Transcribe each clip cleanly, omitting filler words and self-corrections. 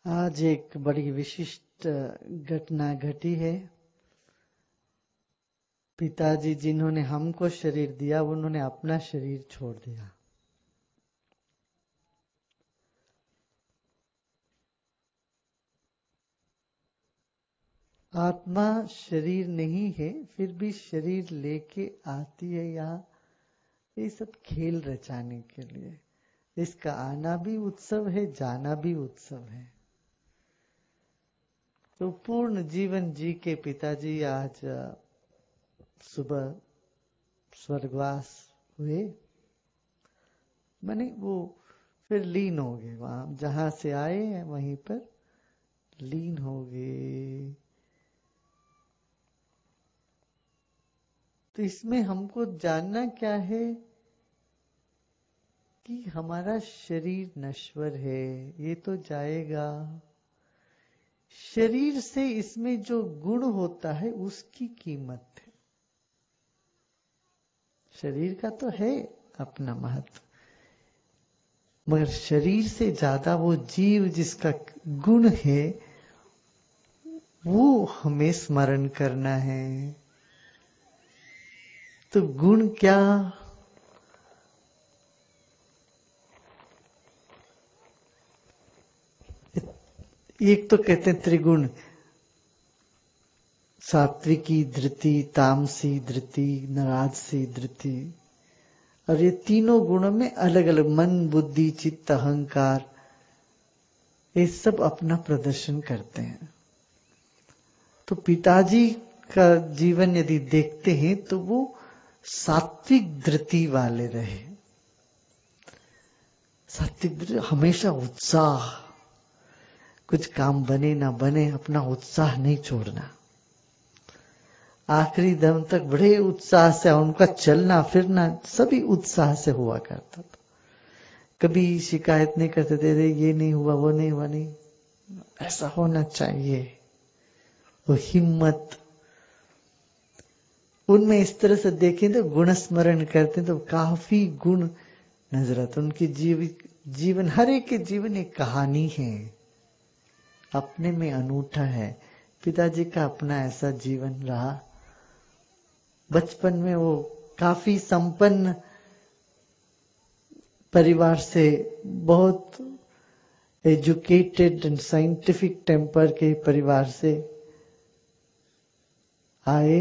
आज एक बड़ी विशिष्ट घटना घटी है। पिताजी जिन्होंने हमको शरीर दिया उन्होंने अपना शरीर छोड़ दिया। आत्मा शरीर नहीं है, फिर भी शरीर लेके आती है यहाँ, ये सब खेल रचाने के लिए। इसका आना भी उत्सव है, जाना भी उत्सव है। तो पूर्ण जीवन जी के पिताजी आज सुबह स्वर्गवास हुए। माने वो फिर लीन हो गए, वहां जहां से आए हैं वहीं पर लीन हो गए। तो इसमें हमको जानना क्या है कि हमारा शरीर नश्वर है, ये तो जाएगा। शरीर से इसमें जो गुण होता है उसकी कीमत है। शरीर का तो है अपना महत्व, मगर शरीर से ज्यादा वो जीव जिसका गुण है वो हमें स्मरण करना है। तो गुण क्या? एक तो कहते हैं त्रिगुण, सात्विकी धृति, तामसी धृति, नराजसी धृति। और ये तीनों गुणों में अलग अलग मन, बुद्धि, चित्त, अहंकार, ये सब अपना प्रदर्शन करते हैं। तो पिताजी का जीवन यदि देखते हैं तो वो सात्विक धृति वाले रहे। सात्विक धृति हमेशा उत्साह, कुछ काम बने ना बने अपना उत्साह नहीं छोड़ना। आखिरी दम तक बड़े उत्साह से उनका चलना फिरना सभी उत्साह से हुआ करता था। कभी शिकायत नहीं करते थे, ये नहीं हुआ वो नहीं हुआ, नहीं ऐसा होना चाहिए। वो हिम्मत उनमें इस तरह से देखें तो गुण स्मरण करते तो काफी गुण नजर आते। उनकी जीवन हर एक के जीवन एक कहानी है, अपने में अनूठा है। पिताजी का अपना ऐसा जीवन रहा। बचपन में वो काफी संपन्न परिवार से, बहुत एजुकेटेड एंड साइंटिफिक टेम्पर के परिवार से आए,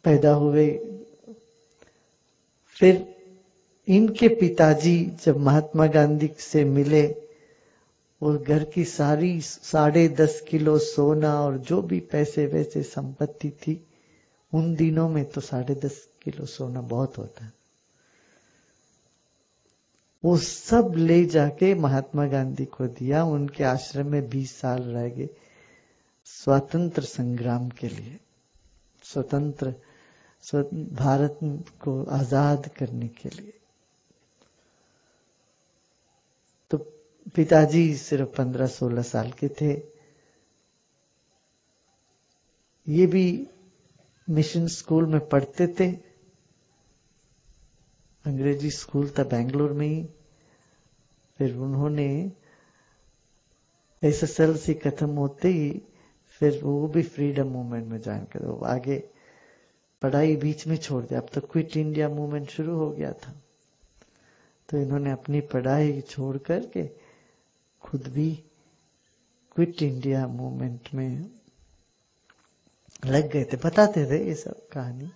पैदा हुए। फिर इनके पिताजी जब महात्मा गांधी से मिले, और घर की सारी 10.5 किलो सोना और जो भी पैसे वैसे संपत्ति थी, उन दिनों में तो 10.5 किलो सोना बहुत होता है, वो सब ले जाके महात्मा गांधी को दिया। उनके आश्रम में 20 साल रह गए स्वतंत्र संग्राम के लिए, स्वतंत्र भारत को आजाद करने के लिए। तो पिताजी सिर्फ 15-16 साल के थे। ये भी मिशन स्कूल में पढ़ते थे, अंग्रेजी स्कूल था बेंगलुरु में ही। फिर उन्होंने SSLC खत्म होते ही फिर वो भी फ्रीडम मूवमेंट में ज्वाइन कर, वो आगे पढ़ाई बीच में छोड़ दिया। अब तो क्विट इंडिया मूवमेंट शुरू हो गया था, तो इन्होंने अपनी पढ़ाई छोड़ करके खुद भी क्विट इंडिया मूवमेंट में लग गए थे। बताते थे ये सब कहानी।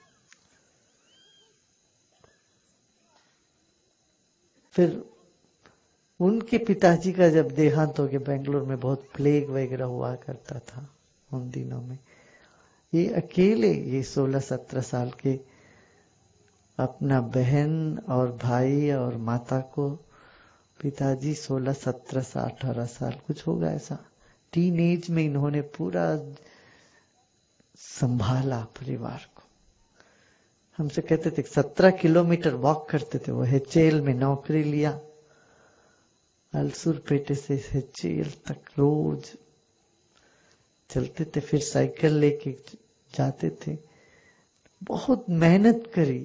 फिर उनके पिताजी का जब देहांत हो गया, बेंगलुरु में बहुत प्लेग वगैरह हुआ करता था उन दिनों में, ये अकेले, ये 16-17 साल के, अपना बहन और भाई और माता को, पिताजी 16, 17, 18 साल कुछ होगा ऐसा, टीन एज में इन्होंने पूरा संभाला परिवार को। हमसे कहते थे 17 किलोमीटर वॉक करते थे। वो HAL में नौकरी लिया, अलसुरपेटे से HAL तक रोज चलते थे, फिर साइकिल लेके जाते थे। बहुत मेहनत करी।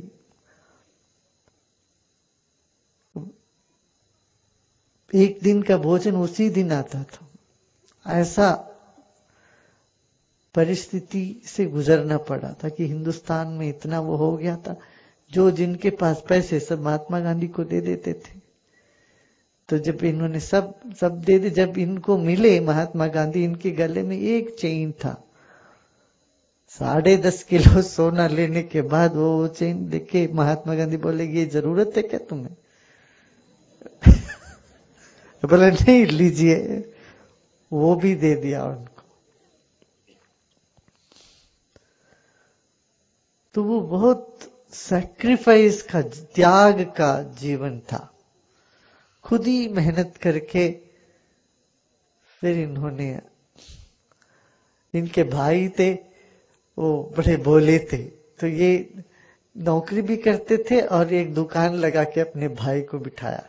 एक दिन का भोजन उसी दिन आता था। ऐसा परिस्थिति से गुजरना पड़ा था कि हिंदुस्तान में इतना वो हो गया था, जो जिनके पास पैसे सब महात्मा गांधी को दे देते थे। तो जब इन्होंने सब दे दे, जब इनको मिले महात्मा गांधी, इनके गले में एक चेन था। 10.5 किलो सोना लेने के बाद वो चेन देखे महात्मा गांधी बोले, ये जरूरत है क्या तुम्हें? बोले नहीं, लीजिए। वो भी दे दिया उनको। तो वो बहुत सैक्रिफाइस का, त्याग का जीवन था। खुद ही मेहनत करके फिर इन्होंने, इनके भाई थे वो बड़े भोले थे, तो ये नौकरी भी करते थे और एक दुकान लगा के अपने भाई को बिठाया।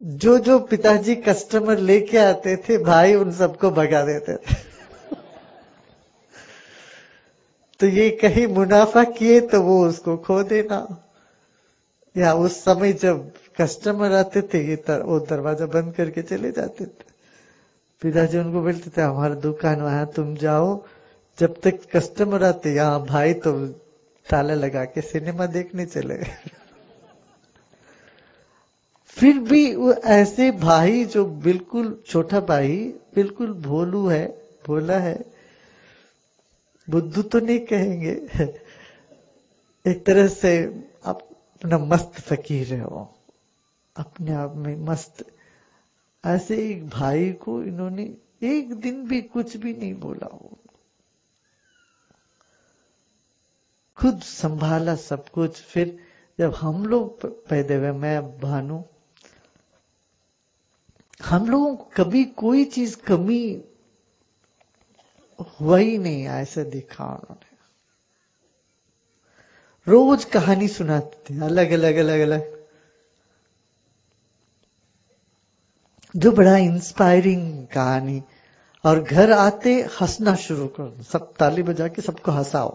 जो जो पिताजी कस्टमर लेके आते थे, भाई उन सबको भगा देते थे। तो ये कहीं मुनाफा किए तो वो उसको खो देना, या उस समय जब कस्टमर आते थे ये वो दरवाजा बंद करके चले जाते थे। पिताजी उनको बोलते थे, हमारी दुकान वहां तुम जाओ, जब तक कस्टमर आते यहाँ भाई तो ताला लगा के सिनेमा देखने चले। फिर भी वो ऐसे भाई जो बिल्कुल छोटा भाई, बिल्कुल भोलू है, भोला है, बुद्धू तो नहीं कहेंगे, एक तरह से आप अपना मस्त फकीर है वो, अपने आप में मस्त। ऐसे एक भाई को इन्होंने एक दिन भी कुछ भी नहीं बोला, वो खुद संभाला सब कुछ। फिर जब हम लोग पैदा हुए, मैं भानु, हम लोगों को कभी कोई चीज कमी हुआ ही नहीं, ऐसा दिखा उन्होंने। रोज कहानी सुनाते थे, अलग अलग अलग अलग, जो बड़ा इंस्पायरिंग कहानी। और घर आते हंसना शुरू कर दो, सब ताली बजा के सबको हंसाओ,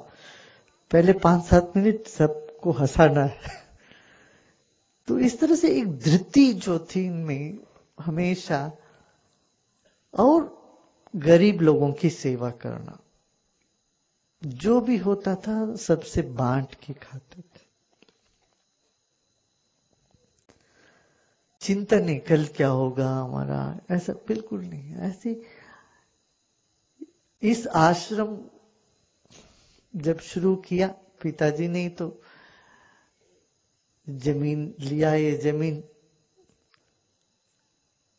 पहले 5-7 मिनट सबको हंसाना है। तो इस तरह से एक धृति जो थी इनमें हमेशा, और गरीब लोगों की सेवा करना, जो भी होता था सबसे बांट के खाते थे। चिंता नहीं कल क्या होगा हमारा, ऐसा बिल्कुल नहीं। ऐसे इस आश्रम जब शुरू किया पिताजी ने, तो जमीन लिया, ये जमीन,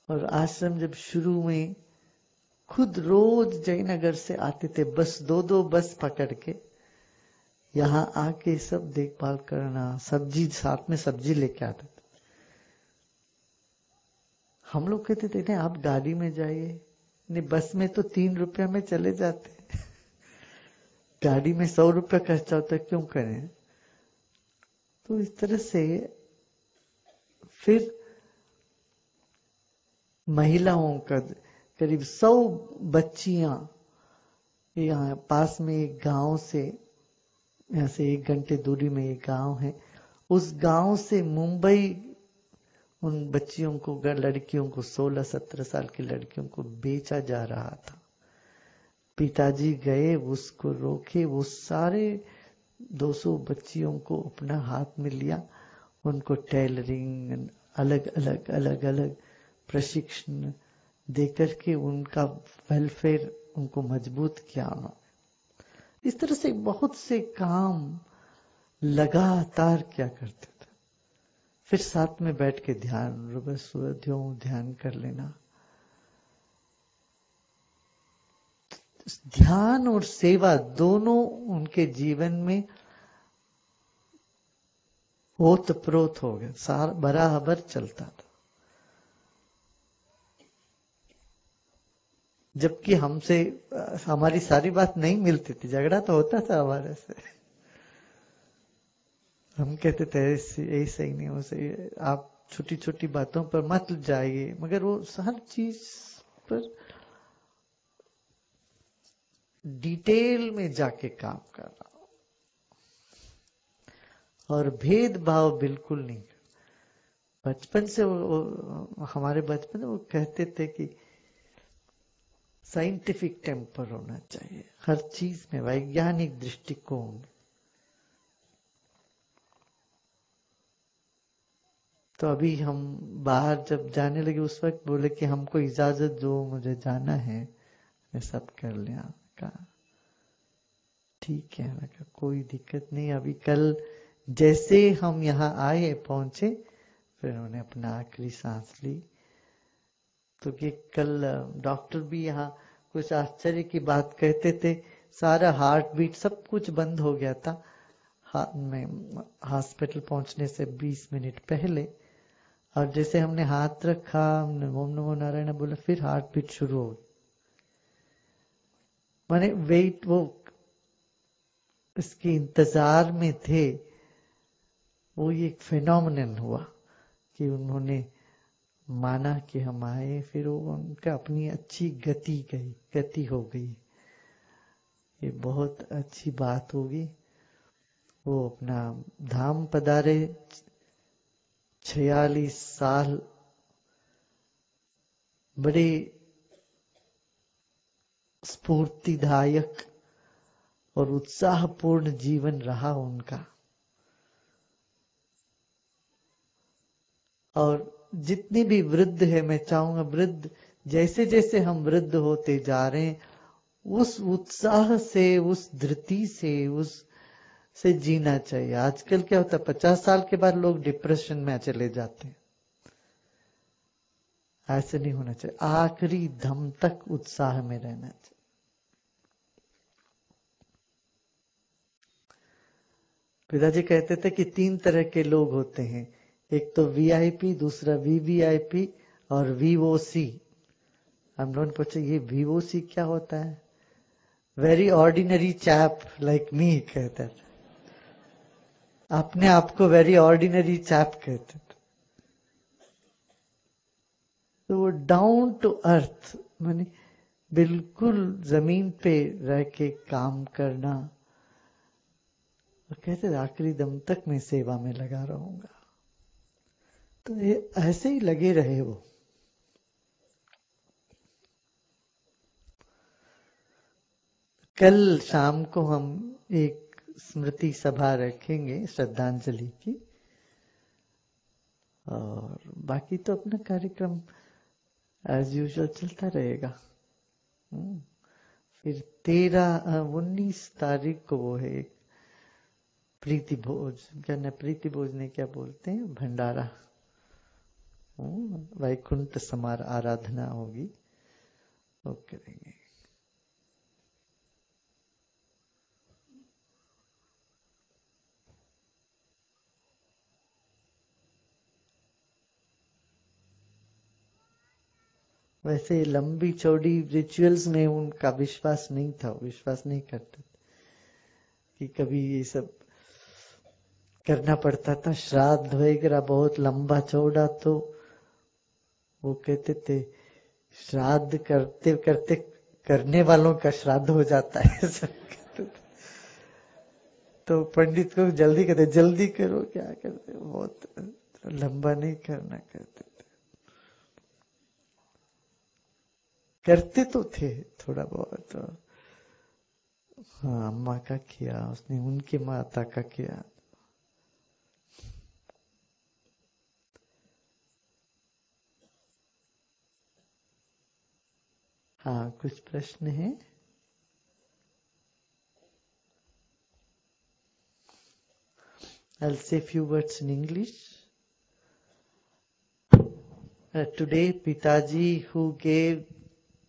और आश्रम जब शुरू में खुद रोज जयनगर से आते थे, बस 2-2 बस पकड़ के यहां आके सब देखभाल करना, सब्जी साथ में सब्जी लेके आते थे। हम लोग कहते थे नहीं आप गाड़ी में जाइए, नहीं बस में तो 3 रुपया में चले जाते, गाड़ी में 100 रुपया खर्चा होता है, क्यों करें। तो इस तरह से फिर महिलाओं का करीब 100 बच्चियां, यहाँ पास में एक गांव से, यहाँ से 1 घंटे दूरी में एक गांव है, उस गांव से मुंबई उन बच्चियों को, लड़कियों को, 16-17 साल की लड़कियों को बेचा जा रहा था। पिताजी गए, उसको रोके, वो सारे 200 बच्चियों को अपना हाथ में लिया, उनको टेलरिंग, अलग अलग अलग अलग प्रशिक्षण देकर के उनका वेलफेयर, उनको मजबूत किया। इस तरह से बहुत से काम लगातार क्या करते थे। फिर साथ में बैठ के ध्यान, ध्यान कर लेना। ध्यान और सेवा दोनों उनके जीवन में ओतप्रोत हो गया, बराबर चलता था। जबकि हमसे हमारी सारी बात नहीं मिलती थी, झगड़ा तो होता था हमारे से। हम कहते थे ऐसे ही नहीं हो सही, आप छोटी छोटी बातों पर मत जाइए, मगर वो हर चीज पर डिटेल में जाके काम करना, और भेदभाव बिल्कुल नहीं। बचपन से हमारे बचपन में वो कहते थे कि साइंटिफिक टेम्पर होना चाहिए हर चीज में, वैज्ञानिक दृष्टिकोण। तो अभी हम बाहर जब जाने लगे उस वक्त बोले कि हमको इजाजत दो, मुझे जाना है, मैं सब कर लिया। कहा ठीक है, मैं कहा कोई दिक्कत नहीं। अभी कल जैसे हम यहाँ आए पहुंचे, फिर उन्होंने अपना आखिरी सांस ली। तो कि कल डॉक्टर भी यहाँ कुछ आश्चर्य की बात कहते थे, सारा हार्ट बीट सब कुछ बंद हो गया था में हॉस्पिटल पहुंचने से 20 मिनट पहले। और जैसे हमने हाथ रखा, हमने ओम नमो नारायण बोला, फिर हार्ट बीट शुरू हो गई। माने वेट, वो इसके इंतजार में थे। वो ये एक फिनोमिनन हुआ कि उन्होंने माना कि हम आए, फिर वो उनका अपनी अच्छी गति हो गई। ये बहुत अच्छी बात होगी। वो अपना धाम पधारे, 46 साल बड़े स्फूर्तिदायक और उत्साहपूर्ण जीवन रहा उनका। और जितने भी वृद्ध है, मैं चाहूंगा वृद्ध जैसे जैसे हम वृद्ध होते जा रहे हैं, उस उत्साह से, उस धृति से जीना चाहिए। आजकल क्या होता है, 50 साल के बाद लोग डिप्रेशन में चले जाते हैं। ऐसे नहीं होना चाहिए, आखिरी दम तक उत्साह में रहना चाहिए। पिताजी कहते थे कि 3 तरह के लोग होते हैं, एक तो वीआईपी, दूसरा वीवीआईपी और वीओसी। हम लोगों ने पूछा ये वीओसी क्या होता है? Very ordinary chap like me कहता था, अपने आप को वेरी ऑर्डिनरी चैप कहते थे। तो वो डाउन टू अर्थ, माने बिल्कुल जमीन पे रह के काम करना। और कहते थे आखिरी दम तक मैं सेवा में लगा रहूंगा। तो ये ऐसे ही लगे रहे वो। कल शाम को हम एक स्मृति सभा रखेंगे श्रद्धांजलि की, और बाकी तो अपना कार्यक्रम एज यूजुअल चलता रहेगा। फिर 19 तारीख को वो है प्रीति भोज, क्या प्रीति भोज ने क्या बोलते हैं, भंडारा, वैकुंठ समार आराधना होगी, वो करेंगे। वैसे लंबी चौड़ी रिचुअल्स में उनका विश्वास नहीं था, विश्वास नहीं करते कि कभी ये सब करना पड़ता था। श्राद्ध वगैरह बहुत लंबा चौड़ा, तो वो कहते थे श्राद्ध करते करते करने वालों का श्राद्ध हो जाता है सब कहते थे। तो पंडित को जल्दी कहते, जल्दी करो, क्या करते, बहुत लंबा नहीं करना कहते थे। करते तो थे थोड़ा बहुत। हाँ, अम्मा का किया उसने, उनकी माता का किया। हाँ, कुछ प्रश्न है? I'll say a few words in English. Today, Pitaji, who gave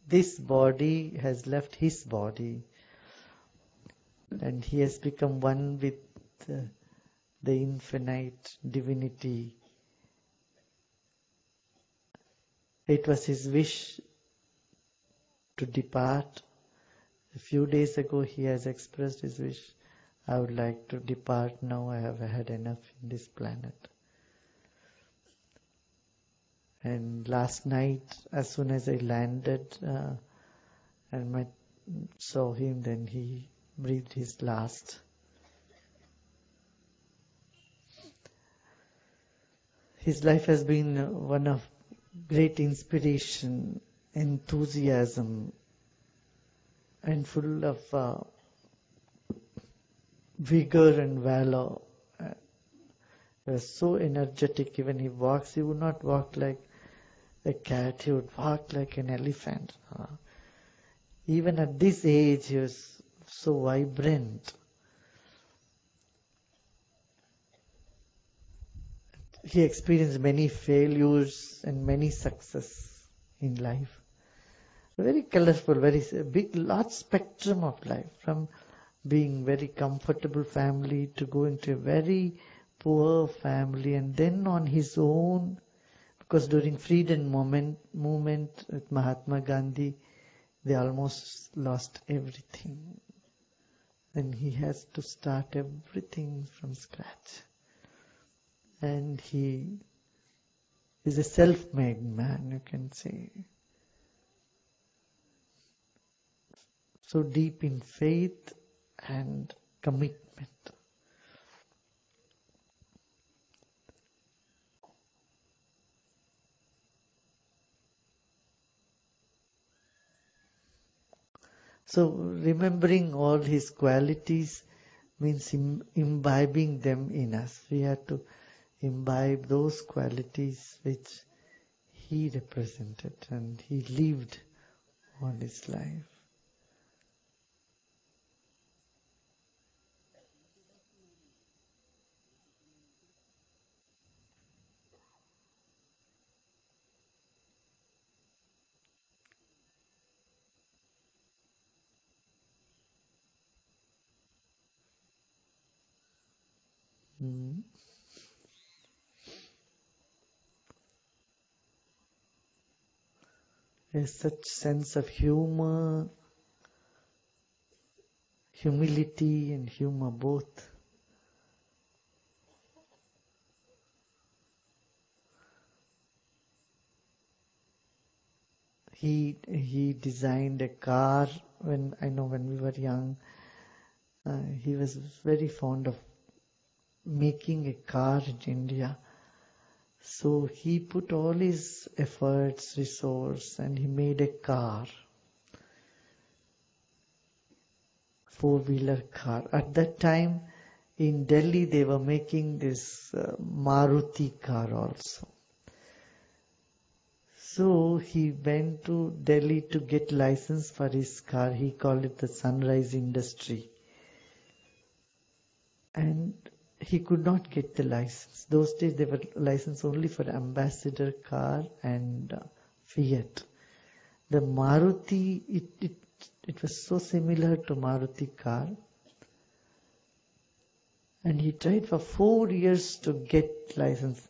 this body, has left his body, and he has become one with the infinite divinity. It was his wish to depart. A few days ago, he has expressed his wish, I would like to depart now, I have had enough in this planet. And last night, as soon as I landed and saw him, then he breathed his last. His life has been one of great inspiration, enthusiasm, and full of vigor and valor. He was so energetic. Even he walks, he would not walk like a cat, he would walk like an elephant. Even at this age, he was so vibrant. He experienced many failures and many success in life. Very colorful, very big, large spectrum of life, from being very comfortable family to going to a very poor family, and then on his own, because during freedom movement with Mahatma Gandhi, they almost lost everything. And he has to start everything from scratch. And he is a self-made man, you can say. So deep in faith and commitment. So remembering all his qualities means imbibing them in us. We have to imbibe those qualities which he represented and he lived all his life. Mm. There's such sense of humor, humility and humor both. He designed a car when we were young. He was very fond of making a car in India. So he put all his efforts, resource, and he made a car. Four-wheeler car. At that time in Delhi they were making this Maruti car also. So he went to Delhi to get license for his car. He called it the Sunrise Industry. And he could not get the license. Those days they were licensed only for Ambassador car and Fiat. The Maruti, it was so similar to Maruti car. And he tried for 4 years to get license.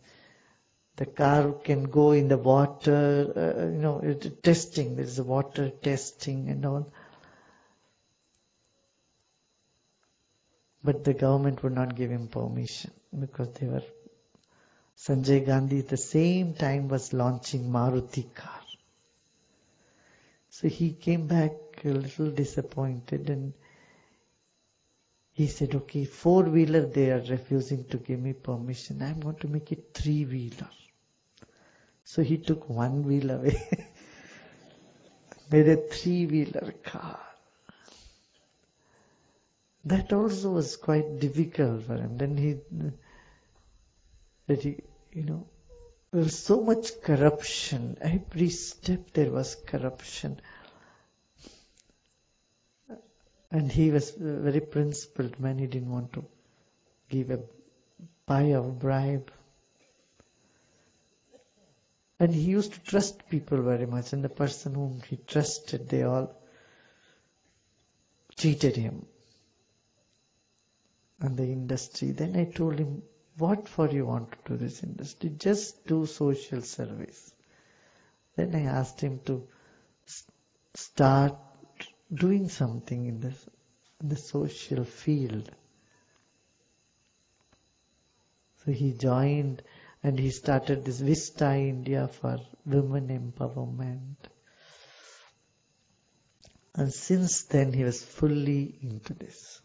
The car can go in the water, testing. There is a water testing and all. But the government would not give him permission because Sanjay Gandhi at the same time was launching Maruti car. So he came back a little disappointed and he said, okay, four-wheeler they are refusing to give me permission. I'm going to make it three-wheeler. So he took one wheel away, made a three-wheeler car. That also was quite difficult for him. Then there was so much corruption. Every step there was corruption. And he was a very principled man. He didn't want to buy a bribe. And he used to trust people very much. And the person whom he trusted, they all cheated him. And the industry. Then I told him, what for you want to do this industry? Just do social service. Then I asked him to start doing something in the social field. So he joined and he started this Vista India for women empowerment. And since then he was fully into this.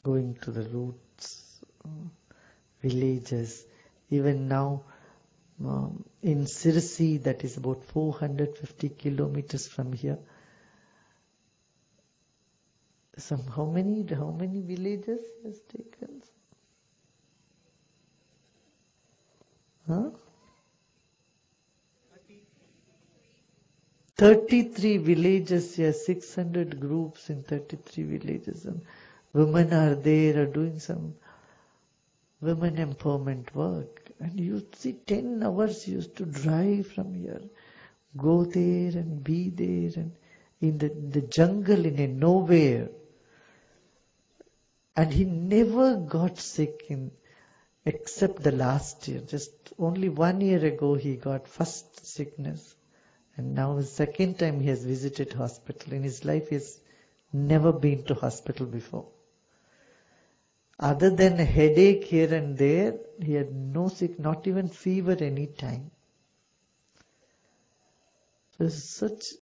Going to the roots villages. Even now, in Sirsi, that is about 450 kilometers from here, how many villages has taken? Huh? 33 villages, yes, 600 groups in 33 villages, and women are there, are doing some women empowerment work. And you see 10 hours used to drive from here, go there and be there, and in the jungle, in a nowhere. And he never got sick except the last year. Just only 1 year ago he got first sickness. And now the second time he has visited hospital. In his life he has never been to hospital before. Other than a headache here and there, he had no sick, not even fever any time. So such